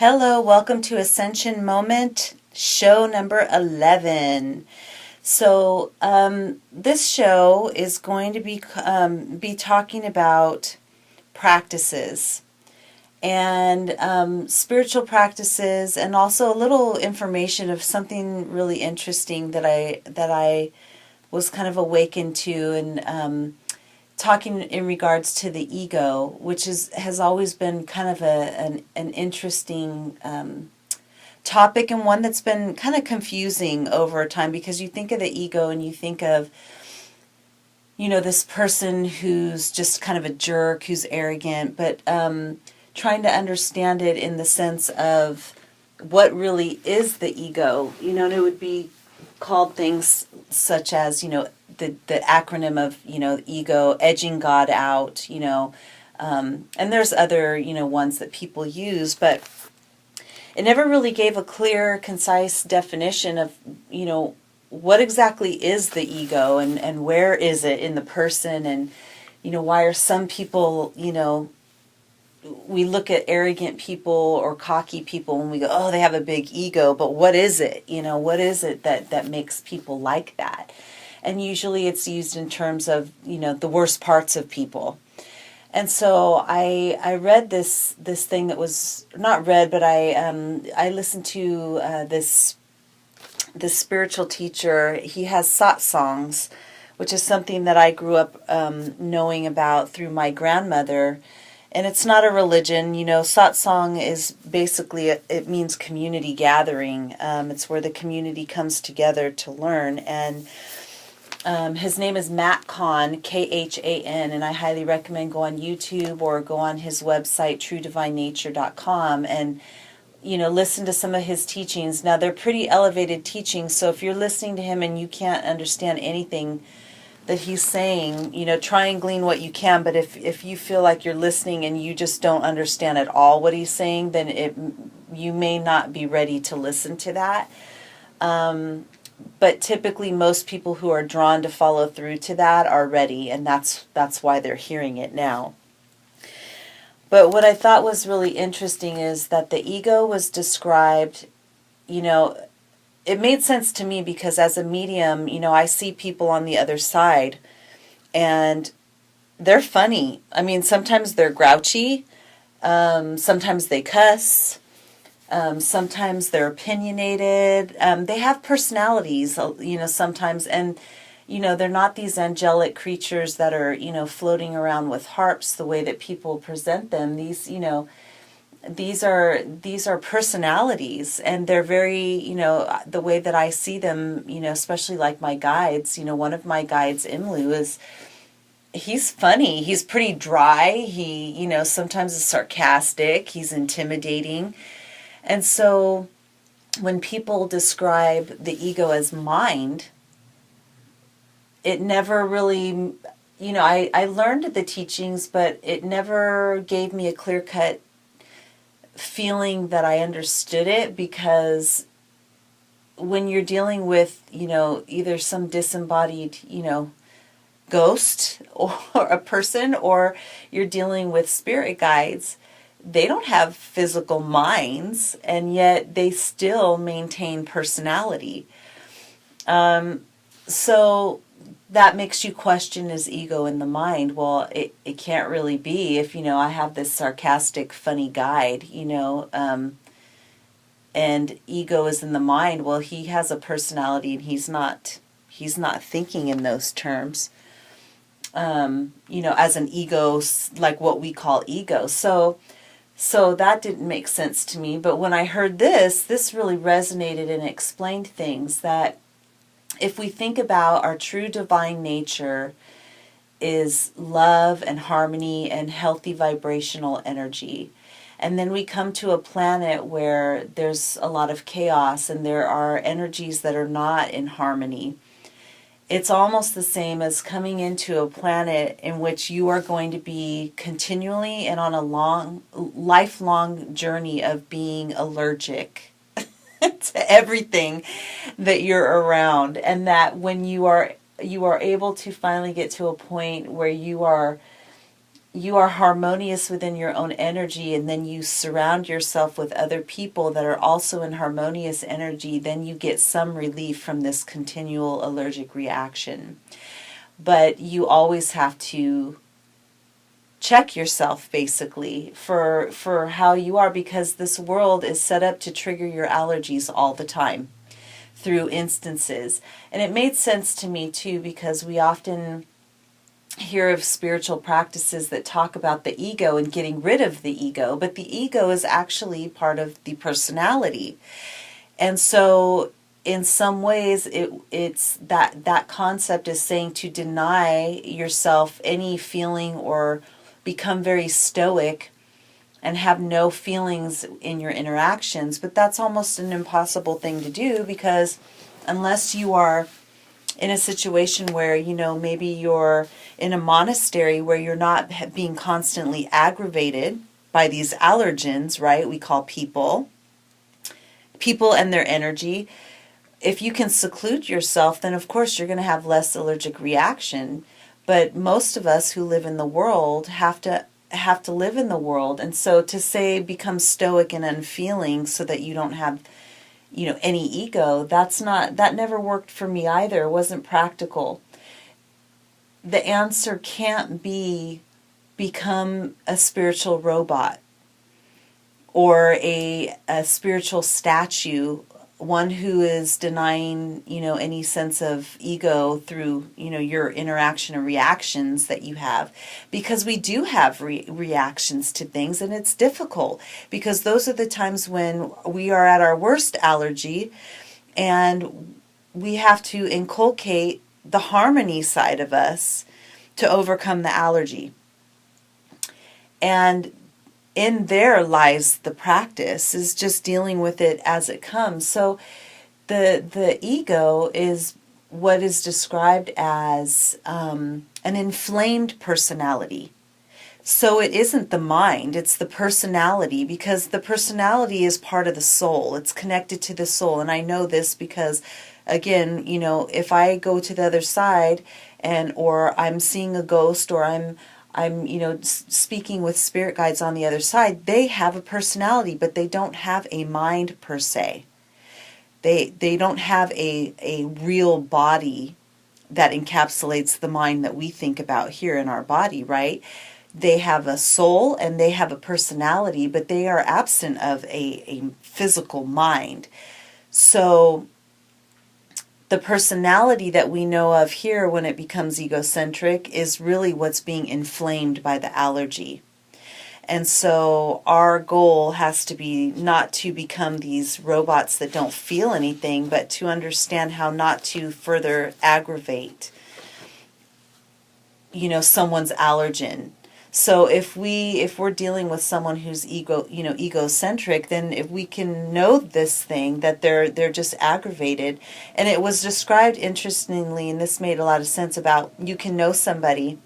Hello, welcome to Ascension Moment, show number 11. This show is going to be talking about practices and spiritual practices, and also a little information of something really interesting that I was kind of awakened to, and talking in regards to the ego, which has always been kind of an interesting topic, and one that's been kind of confusing over time, because you think of the ego and you think of, this person who's just kind of a jerk, who's arrogant, but trying to understand it in the sense of what really is the ego, and it would be called things such as, the acronym of, ego, edging God out, and there's other, ones that people use, but it never really gave a clear, concise definition of, what exactly is the ego, and where is it in the person, and, why are some people, we look at arrogant people or cocky people and we go, oh, they have a big ego, but what is it? What is it that makes people like that? And usually it's used in terms of, the worst parts of people. And so I read this thing that was not read, but I listened to this spiritual teacher. He has satsangs, which is something that I grew up knowing about through my grandmother. And it's not a religion, satsang is basically, it means community gathering. It's where the community comes together to learn. And his name is Matt Kahn, Khan, and I highly recommend go on YouTube or go on his website, truedivinenature.com, and, listen to some of his teachings. Now, they're pretty elevated teachings, so if you're listening to him and you can't understand anything that he's saying, try and glean what you can, but if you feel like you're listening and you just don't understand at all what he's saying, then you may not be ready to listen to that. But typically most people who are drawn to follow through to that are ready, and that's why they're hearing it now. But what I thought was really interesting is that the ego was described, it made sense to me because as a medium, I see people on the other side and they're funny. I mean, sometimes they're grouchy, sometimes they cuss, sometimes they're opinionated. They have personalities, sometimes, and, they're not these angelic creatures that are, floating around with harps the way that people present them. These are personalities, and they're very, the way that I see them, especially like my guides, one of my guides, Imlu, he's funny. He's pretty dry. He, sometimes is sarcastic. He's intimidating. And so when people describe the ego as mind, it never really, I learned the teachings, but it never gave me a clear-cut feeling that I understood it, because when you're dealing with, either some disembodied, ghost or a person, or you're dealing with spirit guides, they don't have physical minds, and yet they still maintain personality. So that makes you question, is ego in the mind? Well, it can't really be if, I have this sarcastic, funny guide, and ego is in the mind. Well, he has a personality and he's not thinking in those terms, as an ego, like what we call ego. So that didn't make sense to me. But when I heard this really resonated and explained things, that if we think about our true divine nature is love and harmony and healthy vibrational energy, and then we come to a planet where there's a lot of chaos and there are energies that are not in harmony, it's almost the same as coming into a planet in which you are going to be continually and on a lifelong journey of being allergic to everything that you're around. And that when you are able to finally get to a point where you are you are harmonious within your own energy, and then you surround yourself with other people that are also in harmonious energy, then you get some relief from this continual allergic reaction. But you always have to check yourself basically for how you are, because this world is set up to trigger your allergies all the time through instances. And it made sense to me too, because we often hear of spiritual practices that talk about the ego and getting rid of the ego, but the ego is actually part of the personality. And so in some ways it's that concept is saying to deny yourself any feeling or become very stoic and have no feelings in your interactions. But that's almost an impossible thing to do, because unless you are in a situation where, maybe you're in a monastery where you're not being constantly aggravated by these allergens, right? We call people and their energy. If you can seclude yourself, then of course you're going to have less allergic reaction. But most of us who live in the world have to live in the world. And so to say become stoic and unfeeling so that you don't have any ego, that never worked for me either. It wasn't practical. The answer can't be become a spiritual robot or a spiritual statue, one who is denying, any sense of ego through, your interaction or reactions that you have. Because we do have reactions to things, and it's difficult because those are the times when we are at our worst allergy, and we have to inculcate the harmony side of us to overcome the allergy. And in there lies the practice, is just dealing with it as it comes. So the ego is what is described as an inflamed personality. So it isn't the mind, it's the personality, because the personality is part of the soul. It's connected to the soul. And I know this because, again, if I go to the other side or I'm seeing a ghost, or I'm speaking with spirit guides on the other side, they have a personality, but they don't have a mind per se. They don't have a real body that encapsulates the mind that we think about here in our body, right? They have a soul and they have a personality, but they are absent of a physical mind. So the personality that we know of here when it becomes egocentric is really what's being inflamed by the allergy. And so our goal has to be not to become these robots that don't feel anything, but to understand how not to further aggravate, someone's allergen. So if we're dealing with someone who's egocentric, then if we can know this thing, that they're just aggravated. And it was described interestingly, and this made a lot of sense, about you can know somebody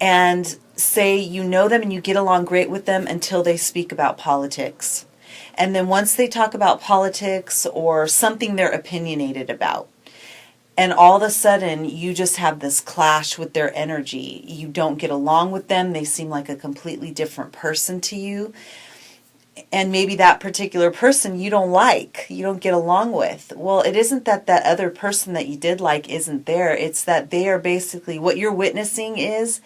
and say you know them and you get along great with them until they speak about politics. And then once they talk about politics or something they're opinionated about, and all of a sudden, you just have this clash with their energy. You don't get along with them. They seem like a completely different person to you. And maybe that particular person you don't like, you don't get along with. Well, it isn't that other person that you did like isn't there. It's that they are basically, what you're witnessing is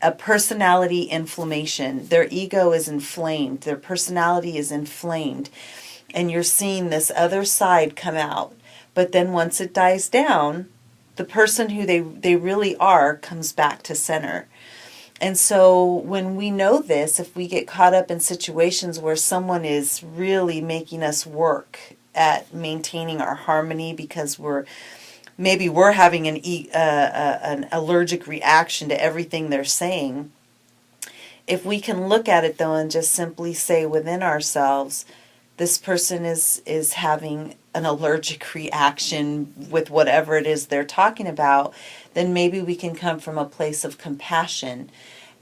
a personality inflammation. Their ego is inflamed. Their personality is inflamed. And you're seeing this other side come out. But then once it dies down, the person who they really are comes back to center. And so when we know this, if we get caught up in situations where someone is really making us work at maintaining our harmony because we're having an allergic reaction to everything they're saying, if we can look at it though and just simply say within ourselves, this person is having an allergic reaction with whatever it is they're talking about, then maybe we can come from a place of compassion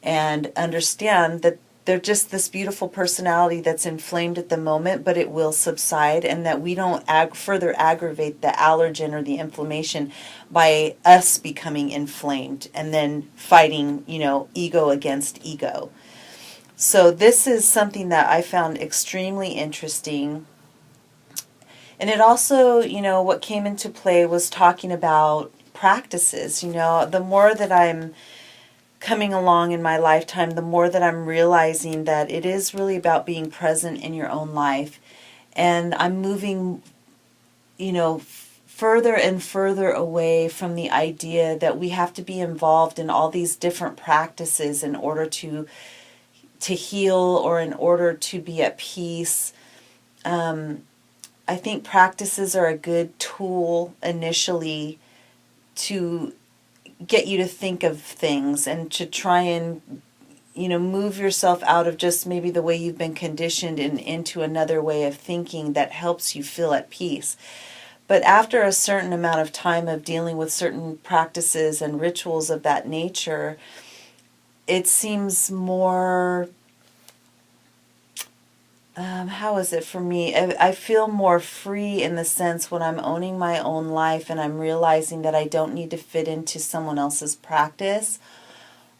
and understand that they're just this beautiful personality that's inflamed at the moment, but it will subside, and that we don't further aggravate the allergen or the inflammation by us becoming inflamed and then fighting, ego against ego. So this is something that I found extremely interesting. And it also, what came into play was talking about practices. The more that I'm coming along in my lifetime, the more that I'm realizing that it is really about being present in your own life. And I'm moving, further and further away from the idea that we have to be involved in all these different practices in order to heal or in order to be at peace. I think practices are a good tool initially to get you to think of things and to try and move yourself out of just maybe the way you've been conditioned and into another way of thinking that helps you feel at peace. But after a certain amount of time of dealing with certain practices and rituals of that nature, it seems more, how is it for me? I feel more free in the sense when I'm owning my own life and I'm realizing that I don't need to fit into someone else's practice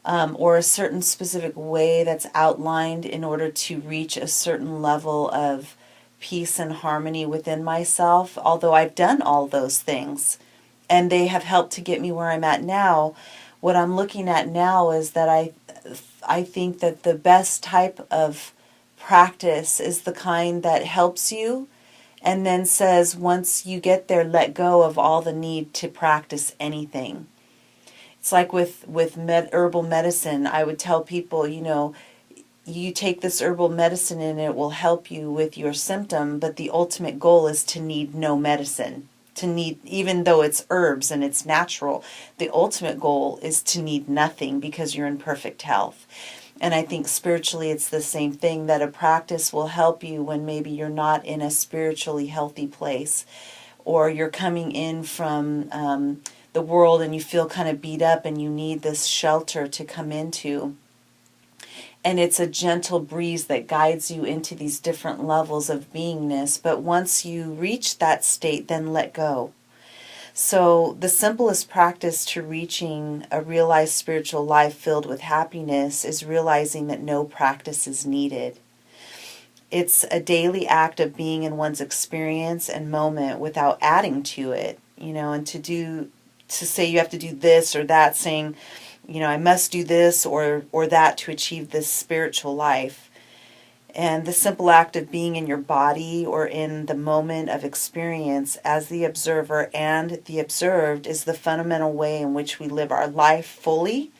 or a certain specific way that's outlined in order to reach a certain level of peace and harmony within myself. Although I've done all those things and they have helped to get me where I'm at now, what I'm looking at now is that I think that the best type of practice is the kind that helps you and then says, once you get there, let go of all the need to practice anything. It's like with herbal medicine. I would tell people, you take this herbal medicine and it will help you with your symptom, but the ultimate goal is to need no medicine. Even though it's herbs and it's natural, the ultimate goal is to need nothing because you're in perfect health. And I think spiritually it's the same thing, that a practice will help you when maybe you're not in a spiritually healthy place, or you're coming in from the world and you feel kind of beat up and you need this shelter to come into. And it's a gentle breeze that guides you into these different levels of beingness. But once you reach that state, then let go. So the simplest practice to reaching a realized spiritual life filled with happiness is realizing that no practice is needed. It's a daily act of being in one's experience and moment without adding to it, and to say you have to do this or that, saying, I must do this or that to achieve this spiritual life. And the simple act of being in your body or in the moment of experience as the observer and the observed is the fundamental way in which we live our life fully.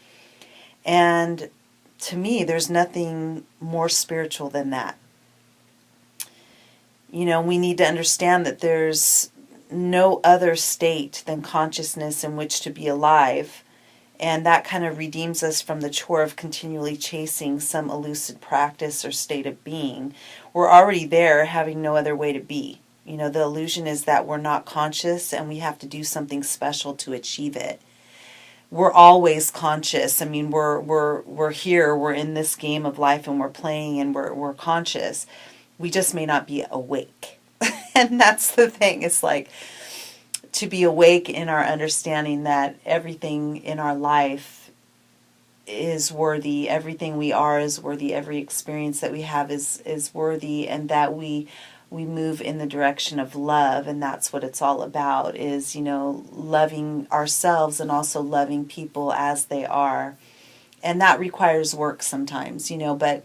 And to me, there's nothing more spiritual than that. We need to understand that there's no other state than consciousness in which to be alive. And that kind of redeems us from the chore of continually chasing some elusive practice or state of being. We're already there, having no other way to be. The illusion is that we're not conscious and we have to do something special to achieve it. We're always conscious. We're here, we're in this game of life and we're playing and we're conscious. We just may not be awake. And that's the thing. It's like, to be awake in our understanding that everything in our life is worthy, everything we are is worthy, every experience that we have is worthy, and that we move in the direction of love, and that's what it's all about, is, loving ourselves and also loving people as they are. And that requires work sometimes, but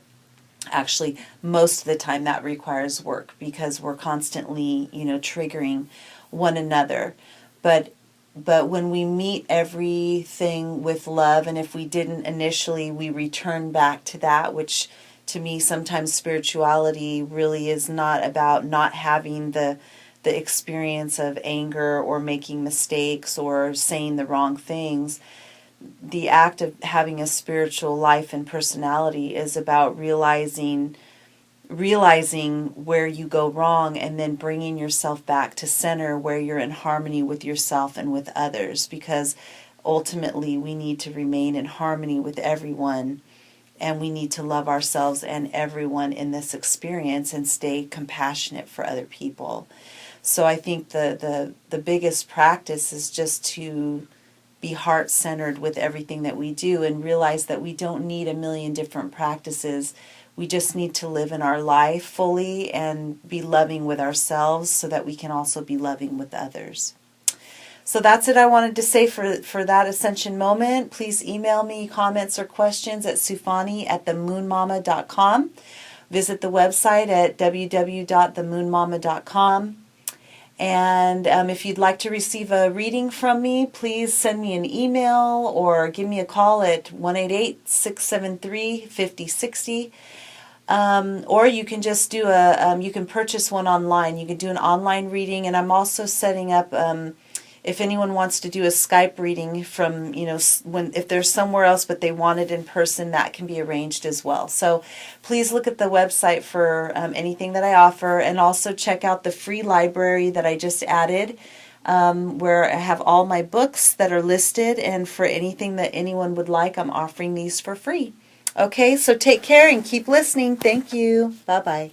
actually most of the time that requires work because we're constantly, triggering one another. But when we meet everything with love, and if we didn't initially, we return back to that, which to me sometimes spirituality really is not about not having the experience of anger or making mistakes or saying the wrong things. The act of having a spiritual life and personality is about realizing where you go wrong and then bringing yourself back to center where you're in harmony with yourself and with others, because ultimately we need to remain in harmony with everyone and we need to love ourselves and everyone in this experience and stay compassionate for other people. So I think the biggest practice is just to be heart-centered with everything that we do and realize that we don't need a million different practices. We just need to live in our life fully and be loving with ourselves so that we can also be loving with others. So that's it I wanted to say for that Ascension moment. Please email me comments or questions at sufani@themoonmama.com. Visit the website at www.themoonmama.com. And if you'd like to receive a reading from me, please send me an email or give me a call at 1-888-673-5060. Or you can just do you can purchase one online. You can do an online reading, and I'm also setting up, if anyone wants to do a Skype reading from, if they're somewhere else but they want it in person, that can be arranged as well. So please look at the website for anything that I offer, and also check out the free library that I just added, where I have all my books that are listed, and for anything that anyone would like, I'm offering these for free. Okay, so take care and keep listening. Thank you. Bye-bye.